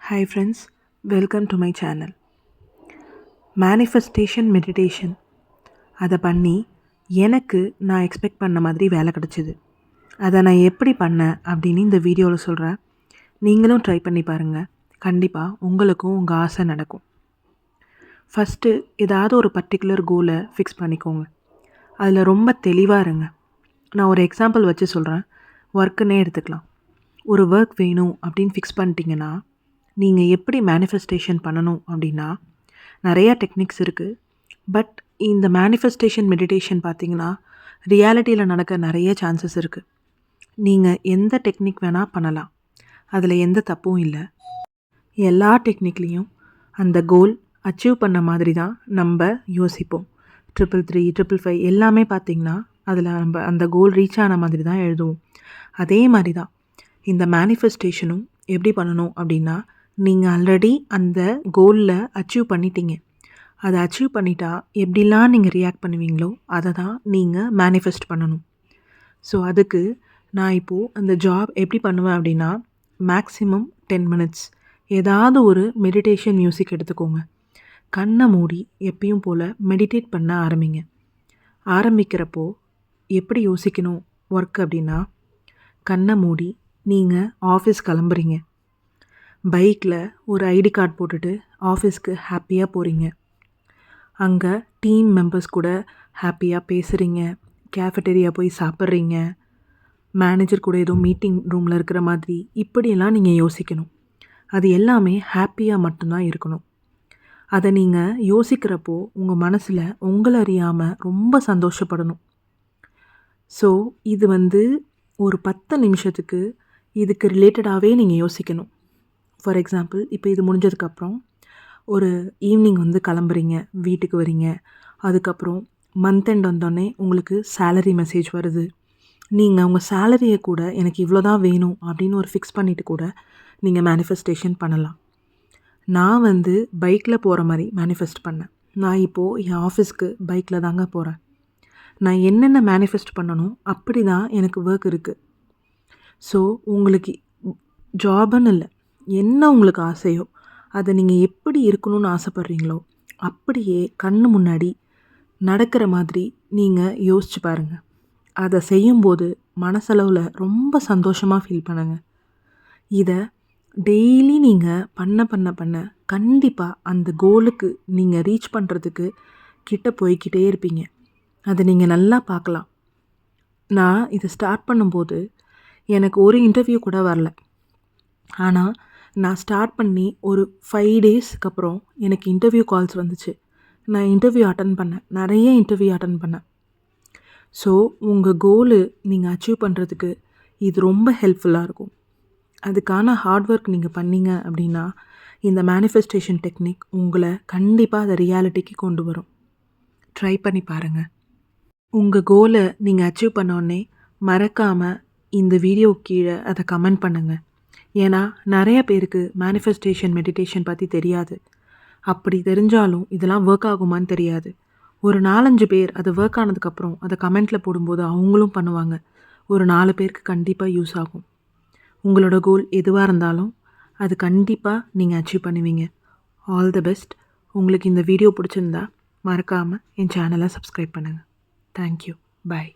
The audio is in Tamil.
Hi friends, welcome to my channel. Manifestation meditation அதை பண்ணி எனக்கு நான் எக்ஸ்பெக்ட் பண்ண மாதிரி வேலை கிடச்சிது. அதை நான் எப்படி பண்ணேன் அப்படின்னு இந்த வீடியோவில் சொல்கிறேன். நீங்களும் ட்ரை பண்ணி பாருங்கள். கண்டிப்பாக உங்களுக்கும் உங்கள் ஆசை நடக்கும். ஃபஸ்ட்டு ஏதாவது ஒரு பர்டிகுலர் கோலை ஃபிக்ஸ் பண்ணிக்கோங்க. அதில் ரொம்ப தெளிவாக இருங்க. நான் ஒரு எக்ஸாம்பிள் வச்சு சொல்கிறேன். ஒர்க்குன்னே எடுத்துக்கலாம். ஒரு ஒர்க் வேணும் அப்படின்னு ஃபிக்ஸ் பண்ணிட்டீங்கன்னா நீங்கள் எப்படி மேனிஃபெஸ்டேஷன் பண்ணணும் அப்படின்னா நிறையா டெக்னிக்ஸ் இருக்குது. பட் இந்த மேனிஃபெஸ்டேஷன் மெடிடேஷன் பார்த்திங்கன்னா ரியாலிட்டியில் நடக்க நிறைய சான்சஸ் இருக்குது. நீங்கள் எந்த டெக்னிக் வேணால் பண்ணலாம், அதில் எந்த தப்பும் இல்லை. எல்லா டெக்னிக்லேயும் அந்த கோல் அச்சீவ் பண்ண மாதிரி தான் நம்ம யோசிப்போம். 333, 555 எல்லாமே பார்த்திங்கன்னா அதில் நம்ம அந்த கோல் ரீச் ஆன மாதிரி தான் எழுதுவோம். அதே மாதிரி தான் இந்த மேனிஃபெஸ்டேஷனும் எப்படி பண்ணணும் அப்படின்னா, நீங்கள் ஆல்ரெடி அந்த கோலில் அச்சீவ் பண்ணிட்டீங்க. அதை அச்சீவ் பண்ணிட்டா எப்படிலாம் நீங்கள் ரியாக்ட் பண்ணுவீங்களோ அதை தான் நீங்கள் மேனிஃபெஸ்ட் பண்ணணும். ஸோ அதுக்கு நான் இப்போது அந்த ஜாப் எப்படி பண்ணுவேன் அப்படின்னா, மேக்ஸிமம் 10 minutes ஏதாவது ஒரு மெடிடேஷன் மியூசிக் எடுத்துக்கோங்க. கண்ணை மூடி எப்பயும் போல் மெடிடேட் பண்ண ஆரம்பிங்க. ஆரம்பிக்கிறப்போ எப்படி யோசிக்கணும் ஒர்க் அப்படின்னா, கண்ணை மூடி நீங்கள் ஆஃபீஸ் கிளம்புறீங்க. பைக்கில் ஒரு ஐடி கார்டு போட்டுட்டு ஆஃபீஸ்க்கு ஹாப்பியாக போகிறீங்க. அங்கே டீம் மெம்பர்ஸ் கூட ஹாப்பியாக பேசுகிறீங்க. கேஃபெட்டேரியா போய் சாப்பிட்றீங்க. மேனேஜர் கூட ஏதோ மீட்டிங் ரூமில் இருக்கிற மாதிரி இப்படியெல்லாம் நீங்கள் யோசிக்கணும். அது எல்லாமே ஹாப்பியாக மட்டும்தான் இருக்கணும். அதை நீங்கள் யோசிக்கிறப்போ உங்கள் மனசில் உங்களை அறியாமல் ரொம்ப சந்தோஷப்படணும். ஸோ இது ஒரு 10 நிமிஷத்துக்கு இதுக்கு ரிலேட்டடாகவே நீங்கள் யோசிக்கணும். ஃபார் எக்ஸாம்பிள், இப்போ இது முடிஞ்சதுக்கப்புறம் ஒரு ஈவினிங் கிளம்புறீங்க, வீட்டுக்கு வரீங்க. அதுக்கப்புறம் மந்த் எண்ட் வந்தோடனே உங்களுக்கு சேலரி மெசேஜ் வருது. நீங்கள் உங்கள் சேலரியை கூட எனக்கு இவ்வளோ தான் வேணும் அப்படின்னு ஒரு ஃபிக்ஸ் பண்ணிவிட்டு கூட நீங்கள் மேனிஃபெஸ்டேஷன் பண்ணலாம். நான் பைக்கில் போகிற மாதிரி மேனிஃபெஸ்ட் பண்ணேன். நான் இப்போது என் ஆஃபீஸ்க்கு பைக்கில் தாங்க போகிறேன். நான் என்னென்ன மேனிஃபெஸ்ட் பண்ணணும் அப்படி தான் எனக்கு ஒர்க் இருக்குது. ஸோ உங்களுக்கு ஜாபுன்னு இல்லை, என்ன உங்களுக்கு ஆசையோ அதை நீங்கள் எப்படி இருக்கணும்னு ஆசைப்பட்றீங்களோ அப்படியே கண்ணு முன்னாடி நடக்கிற மாதிரி நீங்கள் யோசிச்சு பாருங்கள். அதை செய்யும்போது மனசளவில் ரொம்ப சந்தோஷமாக ஃபீல் பண்ணுங்கள். இதை டெய்லி நீங்கள் பண்ண கண்டிப்பாக அந்த கோலுக்கு நீங்கள் ரீச் பண்ணுறதுக்கு கிட்ட போய்கிட்டே இருப்பீங்க. அதை நீங்கள் நல்லா பார்க்கலாம். நான் இதை ஸ்டார்ட் பண்ணும்போது எனக்கு ஒரு இன்டர்வியூ கூட வரல. ஆனால் நான் ஸ்டார்ட் பண்ணி ஒரு 5 daysக்கு அப்புறம் எனக்கு இன்டர்வியூ கால்ஸ் வந்துச்சு. நான் இன்டர்வியூ அட்டன் பண்ணேன், நிறைய இன்டர்வியூ அட்டன் பண்ணேன். ஸோ உங்கள் கோலு நீங்கள் அச்சீவ் பண்ணுறதுக்கு இது ரொம்ப ஹெல்ப்ஃபுல்லாக இருக்கும். அதுக்கான ஹார்ட் ஒர்க் நீங்கள் பண்ணீங்க அப்படின்னா இந்த மேனிஃபெஸ்டேஷன் டெக்னிக் உங்களை கண்டிப்பாக அதை ரியாலிட்டிக்கு கொண்டு வரும். ட்ரை பண்ணி பாருங்கள். உங்கள் கோலை நீங்கள் அச்சீவ் பண்ணோடனே மறக்காமல் இந்த வீடியோ கீழே அதை கமெண்ட் பண்ணுங்கள். ஏன்னா நிறைய பேருக்கு மேனிஃபெஸ்டேஷன் மெடிடேஷன் பற்றி தெரியாது. அப்படி தெரிஞ்சாலும் இதெல்லாம் ஒர்க் ஆகுமான்னு தெரியாது. ஒரு 4-5 பேர் அது ஒர்க் ஆனதுக்கப்புறம் அதை கமெண்ட்டில் போடும்போது அவங்களும் பண்ணுவாங்க. ஒரு 4 பேருக்கு கண்டிப்பாக யூஸ் ஆகும். உங்களோட கோல் எதுவாக இருந்தாலும் அது கண்டிப்பாக நீங்கள் அச்சீவ் பண்ணுவீங்க. All the best. உங்களுக்கு இந்த வீடியோ பிடிச்சிருந்தா மறக்காமல் என் சேனலை சப்ஸ்கிரைப் பண்ணுங்கள். தேங்க்யூ. பாய்.